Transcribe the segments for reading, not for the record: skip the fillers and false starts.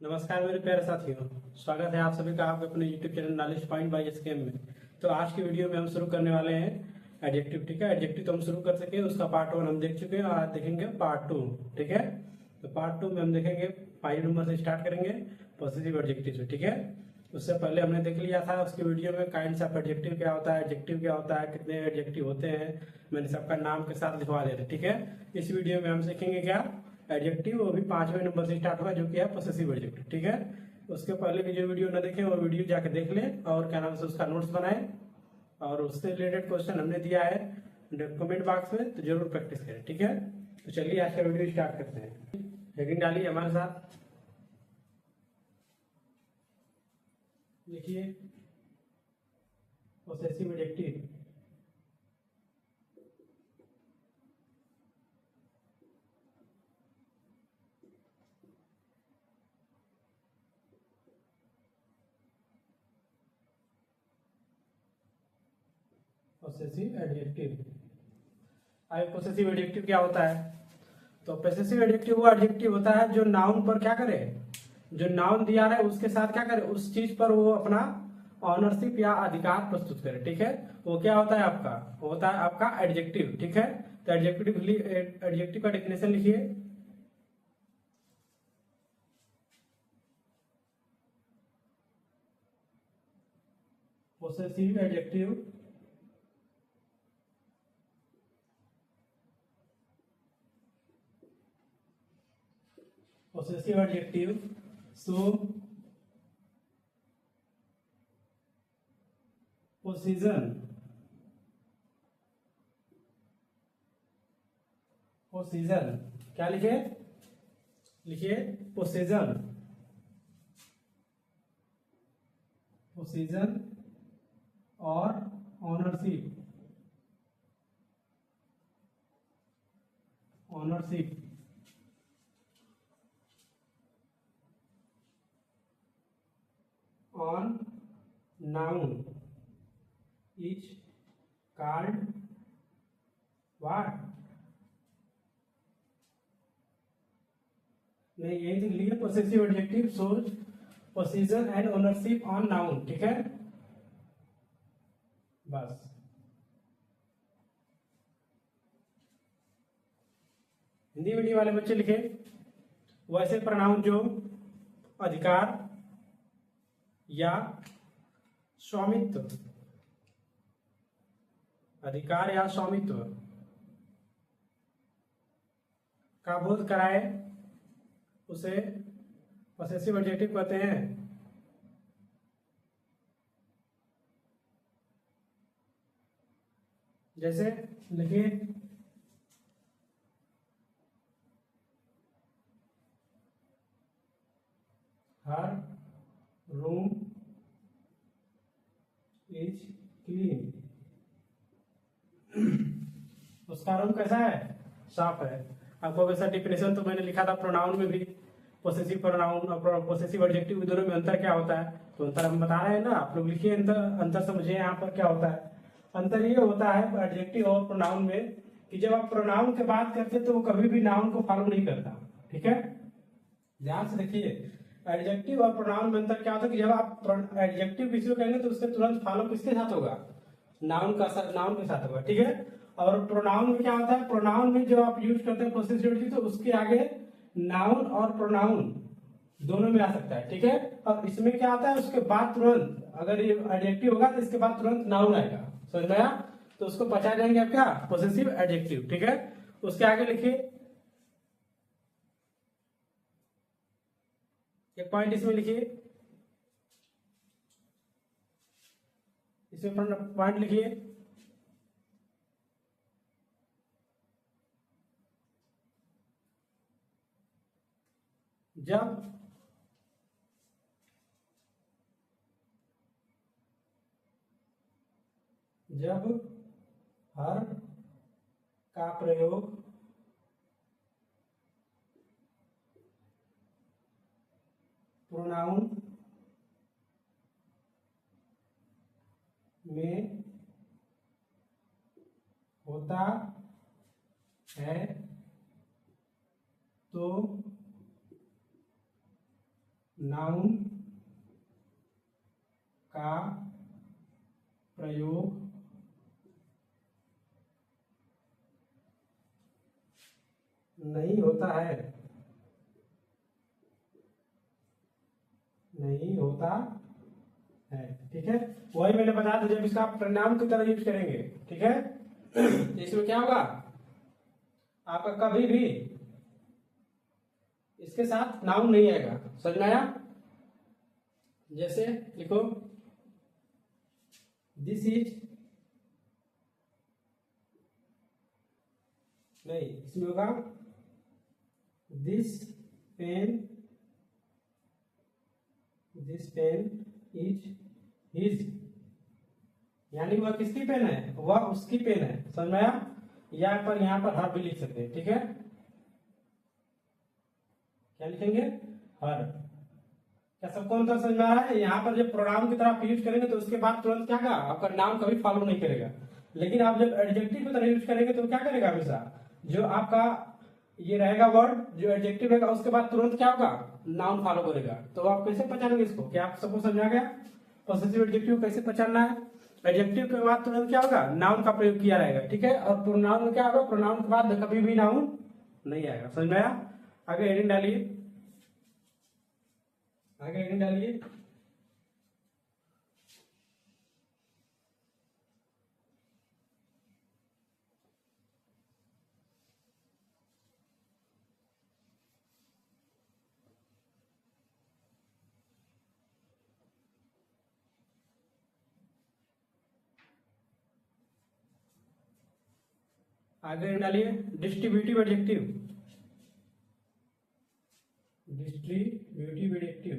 नमस्कार मेरे प्यारे साथियों, स्वागत है आप सभी का आपके अपने YouTube channel knowledge point by SKM में। तो आज की वीडियो में हम शुरू करने वाले हैं एडजेक्टिव। ठीक है, एडजेक्टिव तो हम शुरू कर सके, उसका पार्ट 1 हम देख चुके हैं और आज देखेंगे पार्ट 2। ठीक है, तो पार्ट 2 में हम देखेंगे 5 नंबर से स्टार्ट करेंगे पॉजिटिव एडजेक्टिव से। ठीक है, उससे पहले हमने देख लिया था उसकी वीडियो में काइंड्स ऑफ एडजेक्टिव क्या होता है, एडजेक्टिव क्या होता है, कितने एडजेक्टिव होते हैं, मैंने सबका नाम के साथ लिखवा दिया था। ठीक है, इस वीडियो में हम सीखेंगे क्या एडजेक्टिव, वो भी 5वें नंबर से स्टार्ट हुआ जो कि है पॉसेसिव एडजेक्टिव। ठीक है, उसके पहले की जो वीडियो न देखें वो वीडियो जाके देख लें और क्या नाम से उसका नोट्स बनाएं और उससे रिलेटेड क्वेश्चन हमने दिया है कमेंट बॉक्स में, तो जरूर प्रैक्टिस करें। ठीक है, तो चलिए आज का वीडियो स्टार्ट करते हैं। हेडिंग डालिए हमारे साथ, लिखिए पॉसेसिव एडजेक्टिव। पॉसेसिव एडजेक्टिव, अब पॉसेसिव एडजेक्टिव क्या होता है? तो पॉसेसिव एडजेक्टिव वो एडजेक्टिव होता है जो नाउन पर क्या करे, जो नाउन दिया है उसके साथ क्या करे, उस चीज पर वो अपना ऑनरशिप या अधिकार प्रस्तुत करे। ठीक है, वो क्या होता है आपका, वो होता है आपका एडजेक्टिव। ठीक है, तो एडजेक्टिव का डेफिनेशन लिखिए। Possessive adjective possessive adjective so possession क्या लिखे, लिखिए possession और ownership on noun is called what? नहीं, यही लिख लिए possessive adjective shows possession and ownership on noun। ठीक है, बस। हिंदी मीडियम वाले बच्चे लिखे वैसे प्रोनाउन जो अधिकार या स्वामित्व, अधिकार या स्वामित्व का बोध कराए उसे पॉसेसिव एडजेक्टिव कहते हैं। जैसे लिखिए हर रूम इज क्लीन, उसका रूम कैसा है, साफ है। आपको वैसा डिफिनेशन तो मैंने लिखा था प्रोनाउन में भी, पॉसेसिव प्रोनाउन और पॉसेसिव एडजेक्टिव के दोनों में अंतर क्या होता है, तो अंतर हम बता रहे हैं ना, आप लोग लिखिए अंतर समझिए यहाँ पर क्या होता है। अंतर ये होता है एडजेक्टिव और प्रोनाउन में कि जब आप प्रोनाउन की बात करते हैं तो वो कभी भी नाउन को फॉलो नहीं करता। ठीक है, ध्यान से देखिए, एडजेक्टिव और प्रोनाउन में अंतर क्या होता है कि जब आप एडजेक्टिव किसी को कहेंगे तो उससे तुरंत फॉलो किसके साथ होगा, नाउन के साथ होगा। ठीक है, और प्रोनाउन में क्या होता है, प्रोनाउन में जो आप यूज करते हैं पॉसेसिव एडजेक्टिव तो उसके आगे नाउन और प्रोनाउन दोनों में आ सकता है। ठीक है, और इसमें क्या आता है उसके बाद तुरंत, अगर ये एडजेक्टिव होगा तो इसके बाद तुरंत नाउन आएगा, समझ में आया, तो उसको पहचान जाएंगे आप क्या, पॉसेसिव एडजेक्टिव। ठीक है, उसके आगे लिखिए एक पॉइंट, इसमें लिखिए, इसमें पॉइंट लिखिए, जब हर का प्रयोग प्रोनाउन में होता है तो नाउन का प्रयोग नहीं होता है, नहीं होता है। ठीक है, वही मैंने बताया था, जब इसका प्रनाम की तरह यूज करेंगे, ठीक है, तो इसमें क्या होगा, आपका कभी भी इसके साथ नाउन नहीं आएगा। समझ में आया? जैसे लिखो दिस इज, नहीं, इसमें होगा this pen, this pen is his, यानी वह किसकी पेन है, वह उसकी पेन है। समझ में आया? यहाँ पर हर भी लिख सकते हैं। ठीक है, क्या लिखेंगे, हर। क्या सबको मतलब समझ में आ रहा है? यहाँ पर जब प्रोनाउन की तरह आप यूज करेंगे तो उसके बाद तुरंत क्या होगा, आपका नाउन कभी फॉलो नहीं करेगा। लेकिन आप जब एडजेक्टिव की तरह यूज करेंगे तो क्या करेगा, हमेशा जो आपका ये रहेगा वर्ड, जो एडजेक्टिव रहेगा, उसके बाद तुरंत क्या होगा, नाउन फॉलो करेगा। तो आप कैसे पहचानेंगे इसको, क्या आप सबको समझ आ गया पॉसेसिव एडजेक्टिव कैसे पहचानना है? एडजेक्टिव के बाद तुरंत क्या होगा, नाउन का प्रयोग किया रहेगा। ठीक है, और प्रोनाउन में क्या होगा, प्रोनाउन के बाद कभी भी नाउन नहीं आएगा। समझ में आया? आगे हेडिंग डालिए, आगे हेडिंग डालिए। आगे डालिए distributive adjective, distributive adjective,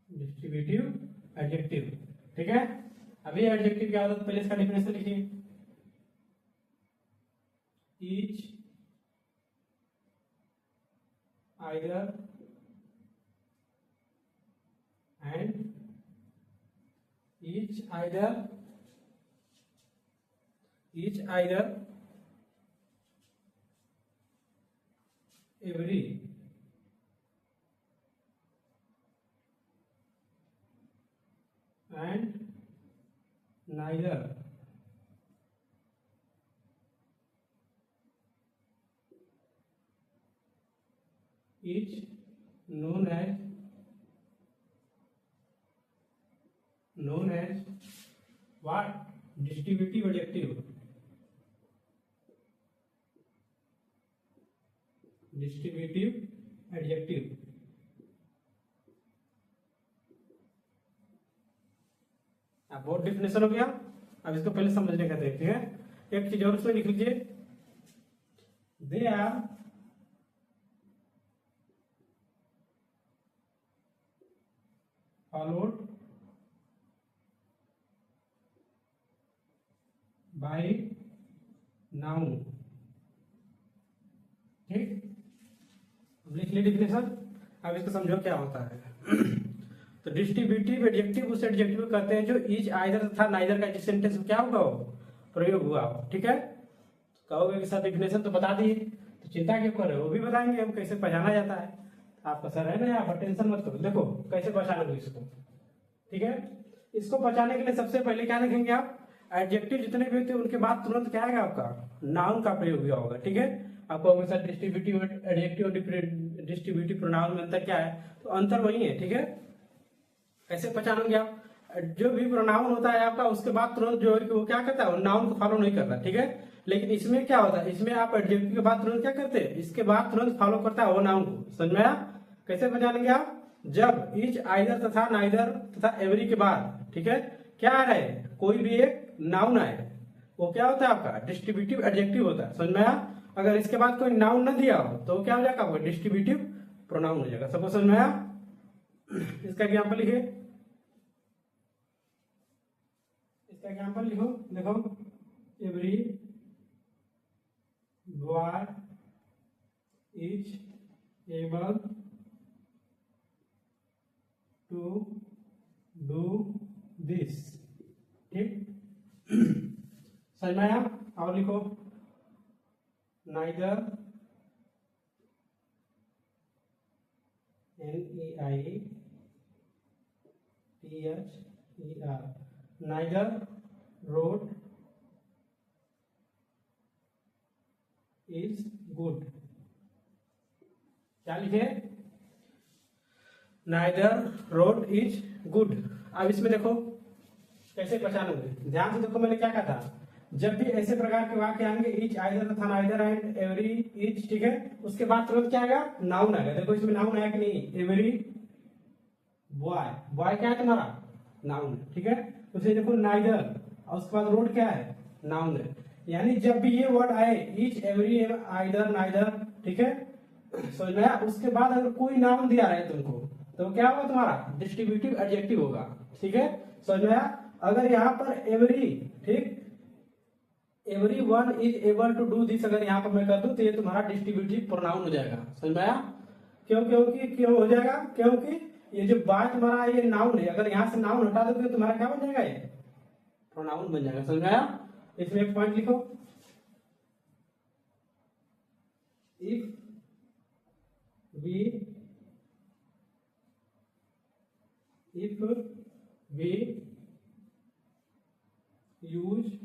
distributive adjective. ठीक है, अभी एडजेक्टिव क्या होता है, पहले इसका डेफिनेशन लिखिए। Each either and each either every and neither is known as what, distributive adjective, distributive adjective. अब बहुत डिफिनेशन हो गया, अब इसको पहले समझने का देखते हैं। एक चीज और उसमें लिख लीजिए, they are followed by noun. ठीक, अब लिख ली डिफिनेशन। अब इसको समझो क्या होता है। तो डिस्ट्रीब्यूटिव एडजेक्टिव उस एडजेक्टिव को कहते हैं जो इज आइदर तथा नाइदर का जिस सेंटेंस में क्या हुआ हो, प्रयोग हुआ हो। ठीक है, कहोगे कि सर डिफिनेशन तो बता दिए, तो चिंता क्यों कर रहे हो, वो भी बताएंगे हम कैसे पहचाना जाता है। आपका सर है ना, यहाँ पर टेंशन मत करो। देखो कैसे पहचानोगे इसको। ठीक है, इसको पहचानने के लिए सबसे पहले क्या लिखेंगे आप, एडजेक्टिव जितने भी होते हैं उनके बाद तुरंत क्या आएगा, आपका नाउन का प्रयोग हुआ होगा। ठीक है, आपको हमेशा डिस्ट्रीब्यूटिव एडजेक्टिव और डिस्ट्रीब्यूटिव प्रोनाउन में अंतर क्या है, तो अंतर वही है। ठीक है, कैसे पहचानोगे आप, जो भी प्रोनाउन होता है आपका उसके बाद तुरंत जो है वो क्या करता है, नाउन को फॉलो नहीं करता। ठीक है, लेकिन इसमें क्या होता है, इसमें आप एडजेक्टिव के बाद तुरंत क्या करते हैं, इसके बाद तुरंत फॉलो करता है वो नाउन को। समझ में आया? कैसे पहचानेंगे आप, जब इज आइदर तथा नाइदर तथा एवरी के बाद, ठीक है, क्या आ रहा है, कोई भी एक नाउन आए, वो क्या होता है आपका डिस्ट्रीब्यूटिव एडजेक्टिव होता है। समझ में आया? अगर इसके बाद कोई नाउन न दिया हो तो क्या हो जाएगा, आपका डिस्ट्रीब्यूटिव प्रोनाउन हो जाएगा। सबको समझ में आया? इसका एग्जाम्पल लिखिए, इसका एग्जाम्पल लिखो। देखो, every boy is able to do this. ठीक, समझ में आया? और लिखो neither, NEITHER, neither road is good. क्या लिखे? Neither road is good. अब इसमें देखो कैसे पहचानोगे, ध्यान से देखो, मैंने क्या कहा था, जब भी ऐसे प्रकार के वाक्य आएंगे इच, आइदर तथा नाइदर एंड एवरी इच, ठीक है, उसके बाद तुरंत क्या आएगा? नाउन आएगा। देखो इसमें नाउन आया कि नहीं? एवरी बॉय, बॉय क्या है तुम्हारा? नाउन है, ठीक है। उसे देखो नाइदर, और उसके बाद रोड क्या है? नाउन है। यानी जब भी ये वर्ड आए इच, एवरी, आइदर, नाइदर, ठीक है, समझ में आया? उसके बाद अगर कोई नाउन दिया है तुमको तो क्या होगा? तुम्हारा डिस्ट्रीब्यूटिव एडजेक्टिव होगा, ठीक है, समझ में आया? अगर यहाँ पर एवरी, ठीक, every one is able to do this, अगर यहाँ पर मैं कर दूं तो ये तुम्हारा डिस्ट्रीब्यूटिव प्रोनाउन हो जाएगा, समझ में आया? क्यों हो जाएगा? क्योंकि ये जो बाय तुम्हारा ये नाउन है, अगर यहाँ से नाउन हटा दोगे तो तुम्हारा क्या बन जाएगा? ये प्रोनाउन बन जाएगा, समझ में आया? इसमें एक पॉइंट लिखो, if we use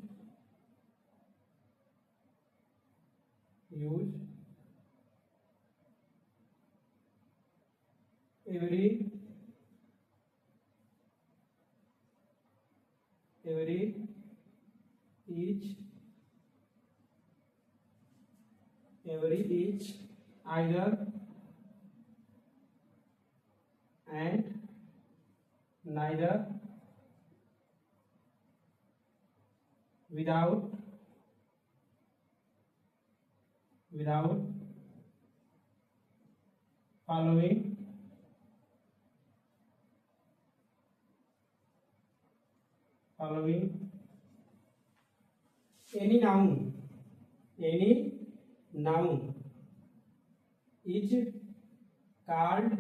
every each, either and neither, without following any noun is called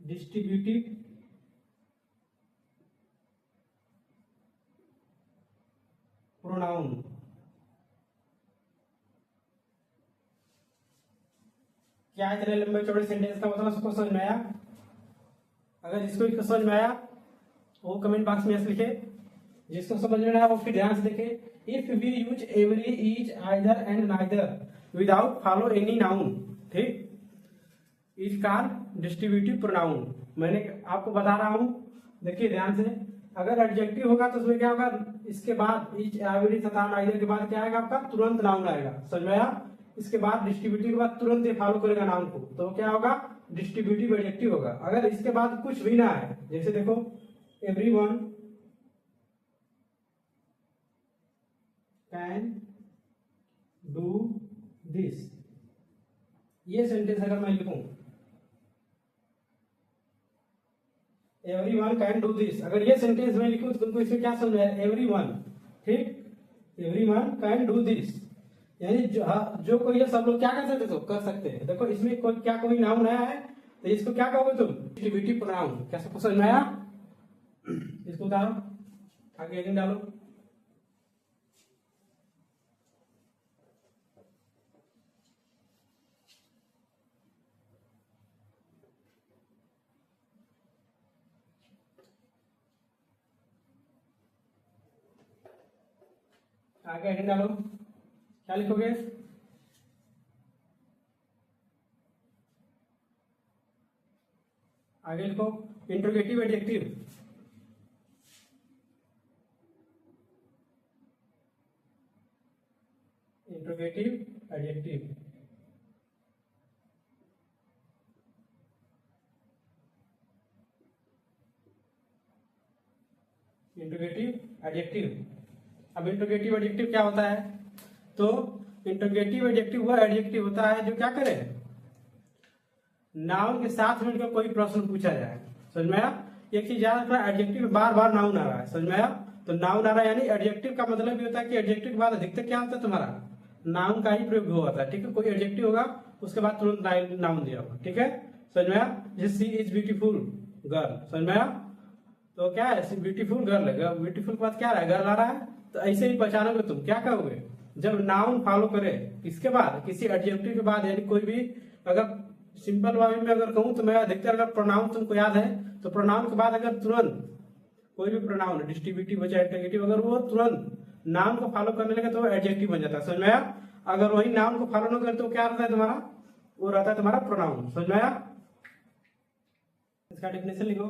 distributive pronoun। क्या इतने लंबे चौड़े सेंटेंस का मतलब सबको समझ में आया? अगर जिसको भी समझ में आया वो कमेंट बॉक्स में लिखे, जिसको समझ में आया वो फिर ध्यान से देखे। If we use every, each, either and neither without follow any noun, ठीक, इज कॉल्ड डिस्ट्रीब्यूटिव प्रोनाउन। मैंने आपको बता रहा हूं, देखिए ध्यान से, अगर एडजेक्टिव होगा तो उसमें क्या होगा? इसके बाद इच, एवरी तथा नाइदर के बाद क्या आएगा? आपका तुरंत नाउन आएगा, समझ में आया? इसके बाद डिस्ट्रीब्यूटिव के बाद तुरंत ये फॉलो करेगा नाउन को, तो क्या होगा? डिस्ट्रीब्यूटिव एडजेक्टिव होगा। अगर इसके बाद कुछ भी ना है, जैसे देखो एवरीवन कैन डू दिस, ये सेंटेंस अगर मैं लिखूं एवरीवन कैन डू दिस, अगर ये सेंटेंस में लिखूं तो तुमको इसमें क्या समझ आया? एवरीवन, ठीक, एवरीवन कैन डू दिस, यानी जो कोई है सब लोग क्या कर सकते? तो कर सकते हैं। देखो इसमें कोई नाउन आया है तो इसको क्या कहोगे तुम? Distributive pronoun. क्या सबको समझ में आया? इसको उतारो, आगे हेडिंग डालो। आगे हेडिंग डालो, क्या लिखोगे? आगे लिखो interrogative adjective. Interrogative adjective, interrogative adjective. अब इंट्रोगेटिव एडजेक्टिव क्या होता है? तो इंट्रोगेटिव एडजेक्टिव वह एडजेक्टिव होता है जो क्या करे? नाउन के साथ मिलकर कोई प्रश्न पूछा जाए, समझ में आया? एक चीज याद रखना, एडजेक्टिव बार बार नाउन आ रहा है, समझ में आया? तो नाउन आ रहा है यानी एडजेक्टिव का मतलब ये होता है कि एडजेक्टिव के बाद अधिकतर क्या होता है? तुम्हारा नाउन का ही प्रयोग होता है, ठीक है? कोई एडजेक्टिव होगा उसके बाद तुरंत नाउन दिया होगा, ठीक है, समझ में आया? जैसे सी इज ब्यूटीफुल गर्ल, समझ में आया? तो क्या है? ब्यूटीफुल गर्ल है, ब्यूटीफुल के बाद क्या आ रहा है? गर्ल आ रहा है, तो ऐसे ही पहचानोगे तुम। क्या कहोगे जब नाउन फॉलो करे, इसके बाद किसी एडजेक्टिव के बाद, यानी कोई भी अगर सिंपल वे में अगर कहूँ तो मैं अधिकतर अगर प्रोनाउन तुमको याद है तो प्रोनाउन के बाद अगर तुरंत कोई भी प्रोनाउन डिस्ट्रीब्यूटिव हो चाहे इंटरोगेटिव, अगर वो तुरंत नाउन को फॉलो करने लगे तो एडजेक्टिव बन जाता है। समझ में आया? अगर वही नाउन को फॉलो न करे तो क्या रहता है तुम्हारा? वो रहता है तुम्हारा प्रोनाउन। समझ में आया? इसका डेफिनेशन लिखो।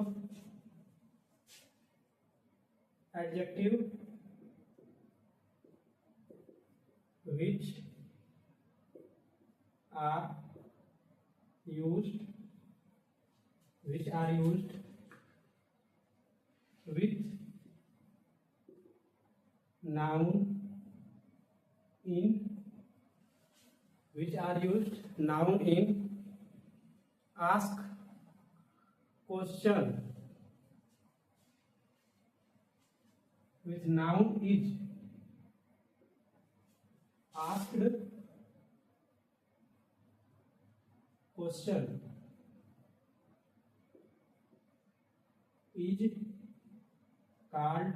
Adjective which are used with noun in ask question with noun is asked question is called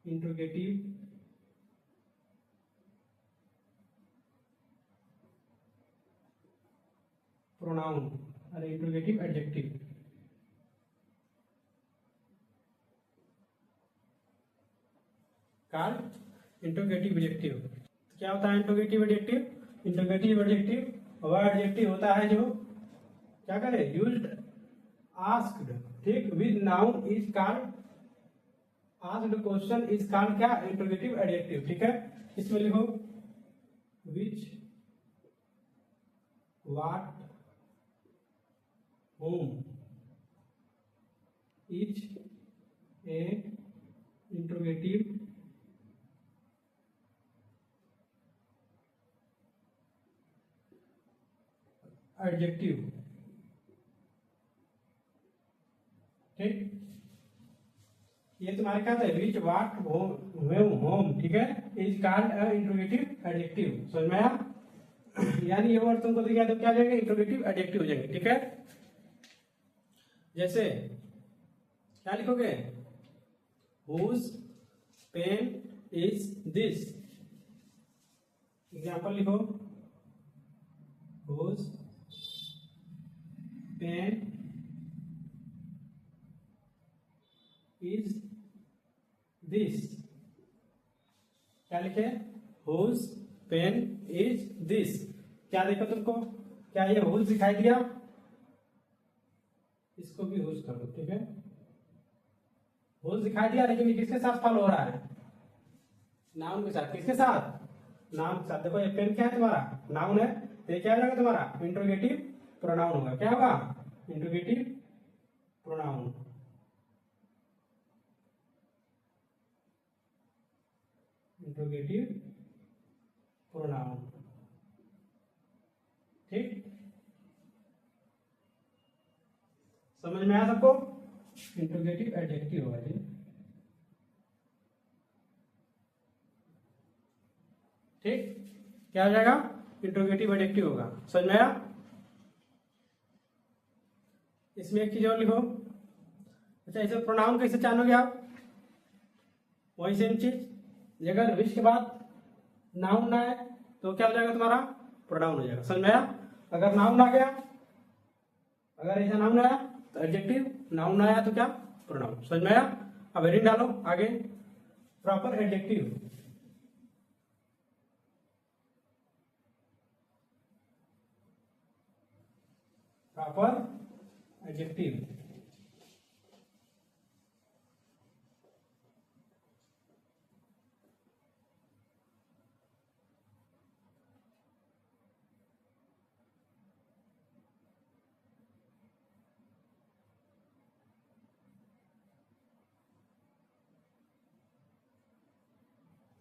interrogative pronoun और interrogative adjective। called interrogative adjective. क्या होता है इंट्रोगेटिव एडजेक्टिव? इंट्रोगेटिव एडजेक्टिव वह एडजेक्टिव होता है जो क्या करे? यूज्ड आस्क्ड, ठीक, with noun is called, asked question is called क्या? Interrogative adjective. ठीक है, इसमें लिखो which, what, whom is a interrogative adjective. ठीक, ये तुम्हारे क्या था? विच, व्हाट, होम, ठीक है, is called a interrogative adjective. समझ में आया? यानी ये वर्ड तुमको दिख गया तो क्या हो जाएगा? इंट्रोगेटिव एडजेक्टिव हो जाएंगे। ठीक है, जैसे क्या लिखोगे? Whose pen is this. Example लिखो, हुज पेन इज दिस। क्या लिखे? Whose pen is this. क्या देखो तुमको? क्या ये हुज दिखाई दिया? इसको भी हुज कर दो। ठीक है, हुज दिखाई दिया, लेकिन ये किसके साथ फॉलो हो रहा है? नाउन के साथ। किसके साथ? नाउन के साथ। देखो ये पेन क्या है? तुम्हारा नाउन है, तो ये क्या हो जाएगा? तुम्हारा इंट्रोगेटिव प्रोनाउन होगा। क्या होगा? Interrogative pronoun. Interrogative pronoun. ठीक, समझ में आया सबको? इंट्रोगेटिव एडजेक्टिव होगा जी। ठीक, क्या हो जाएगा? इंट्रोगेटिव एडजेक्टिव होगा। समझ में आया? इसमें एक चीज और लिखो। अच्छा, इसे प्रोनाउन कैसे जानोगे आप? वही सेम चीज, अगर विच के बाद नाउन ना है तो क्या हो जाएगा? तुम्हारा प्रोनाउन हो जाएगा। समझ में आया? अगर नाउन आ गया, अगर ऐसा नाउन आया तो एडजेक्टिव, नाउन आया तो क्या? प्रोनाउन। समझ में आया? अब हेडिंग डालो आगे, प्रॉपर एडजेक्टिव। Proper adjective.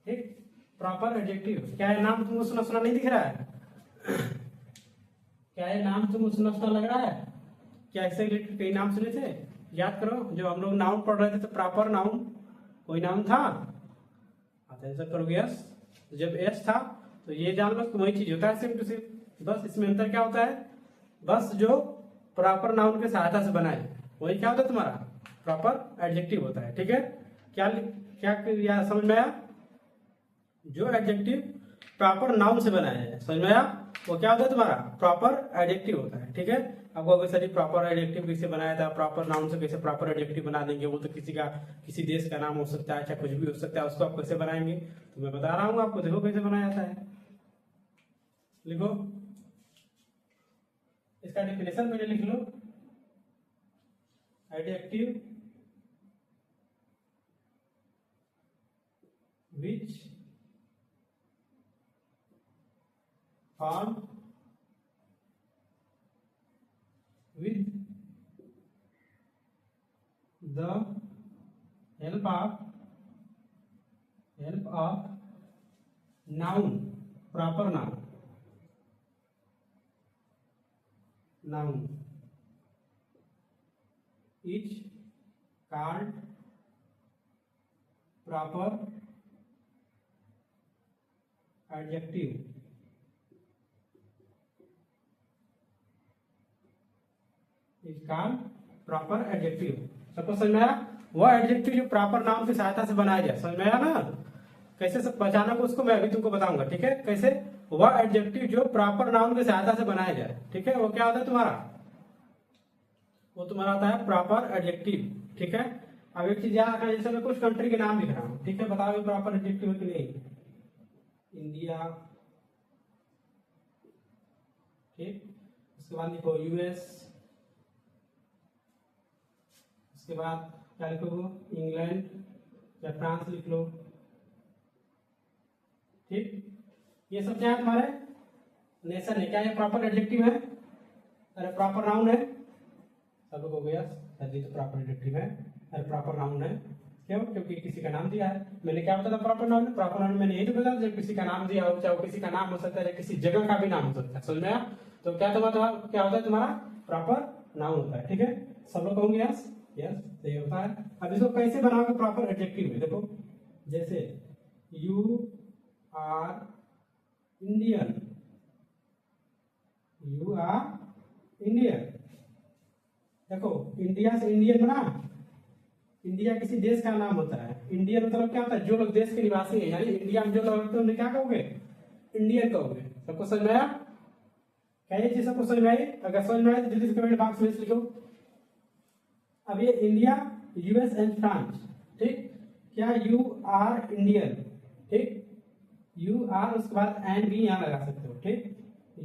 ठीक, प्रॉपर एडजेक्टिव। क्या ये नाम तुमको सुना सुना नहीं दिख रहा है? क्या ये नाम तुमको सुना सुना लग रहा है? क्या इससे रिलेटेड कई नाम सुने थे? याद करो, जो हम लोग नाउन पढ़ रहे थे तो प्रॉपर नाउन कोई नाम था? आंसर करोगे यस। जब एस था तो ये जान लो तो वही चीज होता है, सेम टू सेम। बस इसमें अंतर क्या होता है? बस जो प्रॉपर नाउन के सहायता से बनाए वही क्या होता है? तुम्हारा प्रॉपर एडजेक्टिव होता है। ठीक है, क्या क्या या समझ में आया? जो एडजेक्टिव प्रॉपर नाउन से बनाया है, समझ में आया? वो क्या होता है तुम्हारा प्रॉपर एडजेक्टिव होता है। ठीक है, आपको अगर सर प्रॉपर एडजेक्टिव कैसे बनाया था, प्रॉपर नाउन से कैसे प्रॉपर एडजेक्टिव बना देंगे, वो तो किसी देश का नाम हो सकता है, चाहे कुछ भी हो सकता है, उसको आप कैसे बनाएंगे तो मैं बता रहा हूँ आपको। देखो कैसे बनाया जाता है, लिखो इसका डेफिनेशन पहले लिख लो। Adjective which form with the help of noun, proper noun is called proper adjective. इसका प्रॉपर एडजेक्टिव सबको समझ में आया? वह एडजेक्टिव जो प्रॉपर नाउन की सहायता से बनाया जाए, समझ में आया ना? कैसे सब पहचाना को उसको मैं अभी तुमको बताऊंगा। ठीक है, कैसे वह एडजेक्टिव जो प्रॉपर नाउन की सहायता से बनाया जाए। ठीक है, वो क्या होता है तुम्हारा? वो तुम्हारा आता है प्रॉपर एडजेक्टिव। ठीक है, अब एक चीज याद रखना, जैसे मैं कुछ कंट्री के नाम लिख रहा हूँ, ठीक है, बताओ प्रॉपर एडजेक्टिव है कि नहीं? इंडिया, ठीक, उसके बाद लिखो यूएस, उसके बाद क्या लिखो? इंग्लैंड या फ्रांस लिख लो। ठीक, ये सब क्या है तुम्हारे? नेशन है। क्या ये प्रॉपर एडजेक्टिव है? अरे प्रॉपर नाउन है। सब लोग हो गया सर जी, तो प्रॉपर एडजेक्टिव है। अरे प्रॉपर नाउन है, क्यों? क्योंकि किसी का नाम दिया है। मैंने क्या बताया था प्रॉपर नाउन? प्रॉपर नाउन मैंने यही तो बताया, जब किसी का नाम दिया हो, चाहे किसी का नाम हो सकता है, किसी जगह का भी नाम हो सकता है। समझ में आया? तो क्या क्या होता है तुम्हारा? प्रॉपर नाउन होता है। ठीक है, सब लोग कहोगे यस यस, सही होता है। अब इसको कैसे बनाओगे प्रॉपर एडजेक्टिव में? देखो, जैसे you are Indian, you are Indian. देखो, इंडिया से इंडियन बना। इंडिया किसी देश का नाम होता है। इंडियन मतलब क्या होता है? जो लोग देश के निवासी हैं, यानी इंडिया में जो लोग रहते हैं उन्हें क्या कहोगे? इंडियन कहोगे। सबको समझ में आया? क्या ये चीज सबको समझ में आई? अगर समझ में आए तो जल्दी से कमेंट बॉक्स में लिखो। अब ये इंडिया, यूएस एंड फ्रांस, ठीक, क्या यू आर इंडियन? ठीक, यू आर, उसके बाद एंड भी यहाँ लगा सकते हो। ठीक,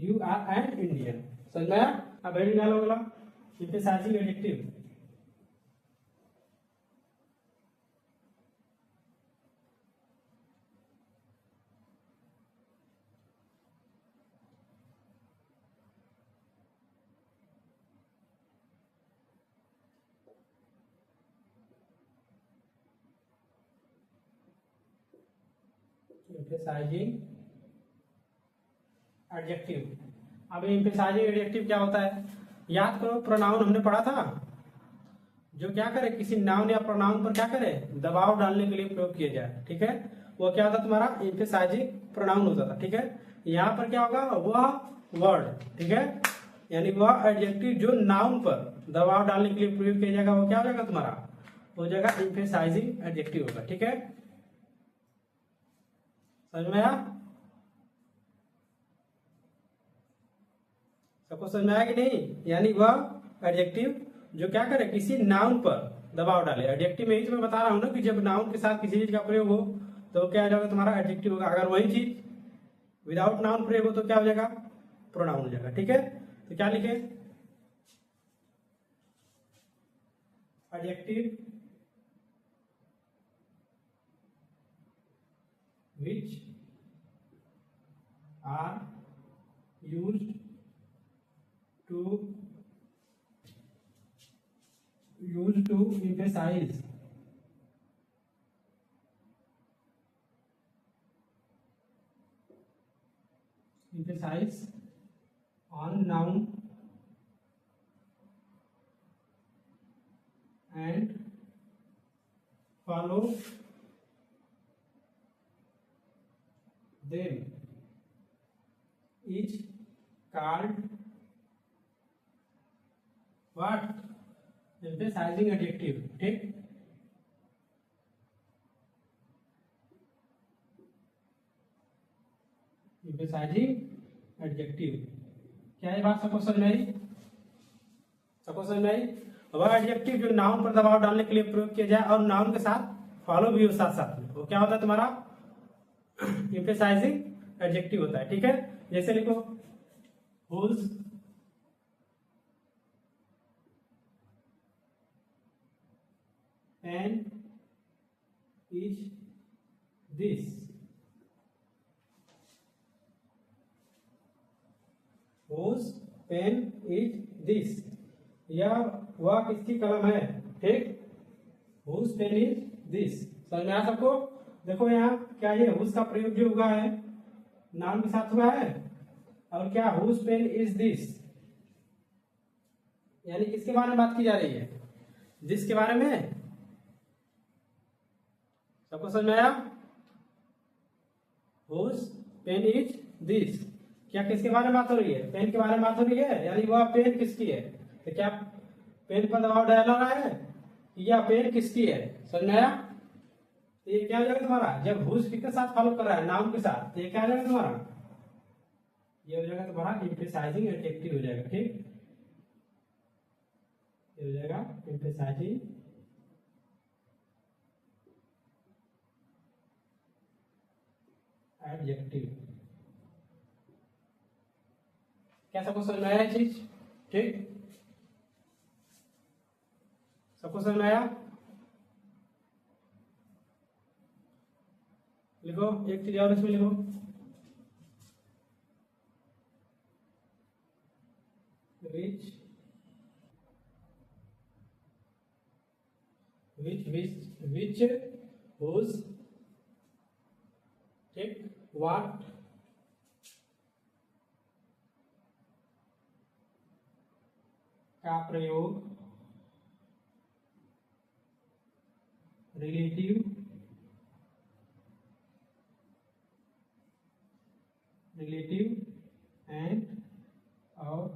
यू आर एंड इंडियन। समझ में आया? अब हेडिंग डालो अगला, एम्फसाइजिंग एडजेक्टिव। Emphasising adjective. अब एम्फसाइजिंग एडजेक्टिव क्या होता है? याद करो, प्रोनाउन हमने पढ़ा था, जो क्या करे, किसी नाउन या प्रोनाउन पर क्या करे, दबाव डालने के लिए प्रयोग किया जाए। ठीक है, वो क्या होता तुम्हारा? एम्फसाइजिंग प्रोनाउन होता था। ठीक है, यहाँ पर क्या होगा? वह वर्ड, ठीक है, यानी वह एडजेक्टिव जो नाउन पर दबाव डालने के लिए प्रयोग किया जाएगा, वो क्या हो जाएगा तुम्हारा? हो जाएगा एम्फसाइजिंग एडजेक्टिव होगा। ठीक है, समझ में आया? सबको समझ में आया कि नहीं? यानी वह एडजेक्टिव जो क्या करे, किसी नाउन पर दबाव डाले। एडजेक्टिव में ही तो मैं बता रहा हूं ना कि जब नाउन के साथ किसी चीज का प्रयोग हो तो क्या हो जाएगा तुम्हारा? एडजेक्टिव होगा। अगर वही चीज विदाउट नाउन प्रयोग हो तो क्या हो जाएगा? प्रोनाउन हो जाएगा। ठीक है, तो क्या लिखे? Adjective which are used to emphasize on noun and follow them is called what? Emphasizing adjective। ठीक, एम्फेसाइजिंग एडजेक्टिव। क्या ये बात सबको समझ में आई? सबको समझ में आई? वह एडजेक्टिव जो नाउन पर दबाव डालने के लिए प्रयोग किया जाए और नाउन के साथ फॉलो भी हो साथ साथ में, वो क्या होता है तुम्हारा एम्फेसाइजिंग एडजेक्टिव होता है। ठीक है, जैसे लिखो whose pen is this, whose pen is this, यह वह किसकी कलम है। ठीक, whose pen is this, समझ में आया सबको? देखो यहाँ क्या ये whose का प्रयोग जो हुआ है नाउन के साथ हुआ है, और क्या whose pen is this, यानी किसके बारे में बात की जा रही है? दिस के बारे में। सबको समझ में आया? whose pen is this, क्या किसके बारे में बात हो रही है? पेन के बारे में बात हो रही है, यानी वह पेन किसकी है। तो क्या पेन पर दबाव डाला रहा है, यह पेन किसकी है। समझ में आया? तो ये क्या हो जाएगा तुम्हारा, जब whose के साथ फॉलो कर रहा है नाउन के साथ, तो ये क्या हो जाएगा तुम्हारा, ये हो जाएगा तुम्हारा एम्फेसाइजिंग एडजेक्टिव हो जाएगा। ठीक, ये हो जाएगा एम्फेसाइजिंग एडजेक्टिव। क्या सबको समझ में आया चीज? ठीक, सबको समझ में आया? लिखो एक चीज और इसमें लिखो, which whose, ठीक, what, का प्रयोग, रिलेटिव एंड और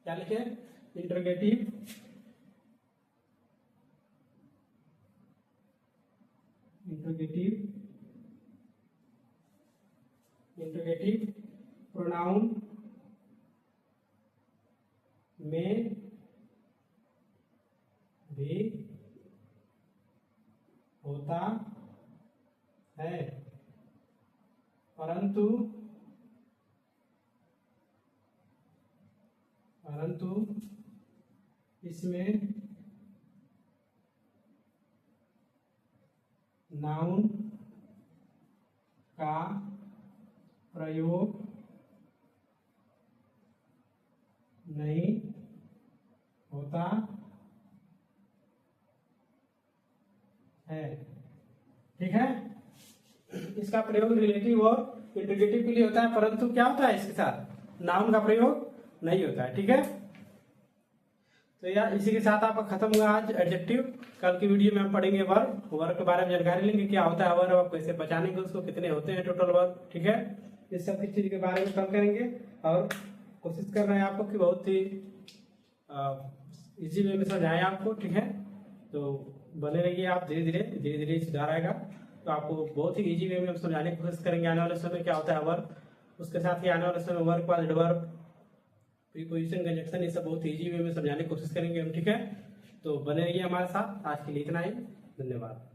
क्या लिखे, इंटरोगेटिव प्रोनाउन में भी होता है, परंतु इसमें नाउन का प्रयोग नहीं होता है। ठीक है, इसका प्रयोग रिलेटिव और इंटरोगेटिव के लिए होता है, परंतु क्या होता है इसके साथ नाउन का प्रयोग नहीं होता है। ठीक है, तो यार इसी के साथ आपका खत्म हुआ आज एडजेक्टिव। कल की वीडियो में हम पढ़ेंगे वर्ब के बारे में जानकारी लेंगे, क्या होता है वर्ब, कैसे पहचानेंगे उसको, कितने होते हैं टोटल वर्ब। ठीक है, इस सब की चीज के बारे में कल करेंगे और कोशिश कर रहे हैं आपको कि बहुत ही इजी वे में समझाएं आपको। ठीक है, तो बने रहिए आप, धीरे धीरे सुधार आएगा। तो आपको बहुत ही इजी वे में हम समझाने की कोशिश करेंगे आने वाले समय क्या होता है वर्ब, उसके साथ ही आने वाले समय वर्ब का एडवर्ब, प्रीपोजिशन, कंजक्शन, ये सब बहुत इजी वे में समझाने की कोशिश करेंगे हम। ठीक है, तो बने रहिए हमारे साथ। आज के लिए इतना ही, धन्यवाद।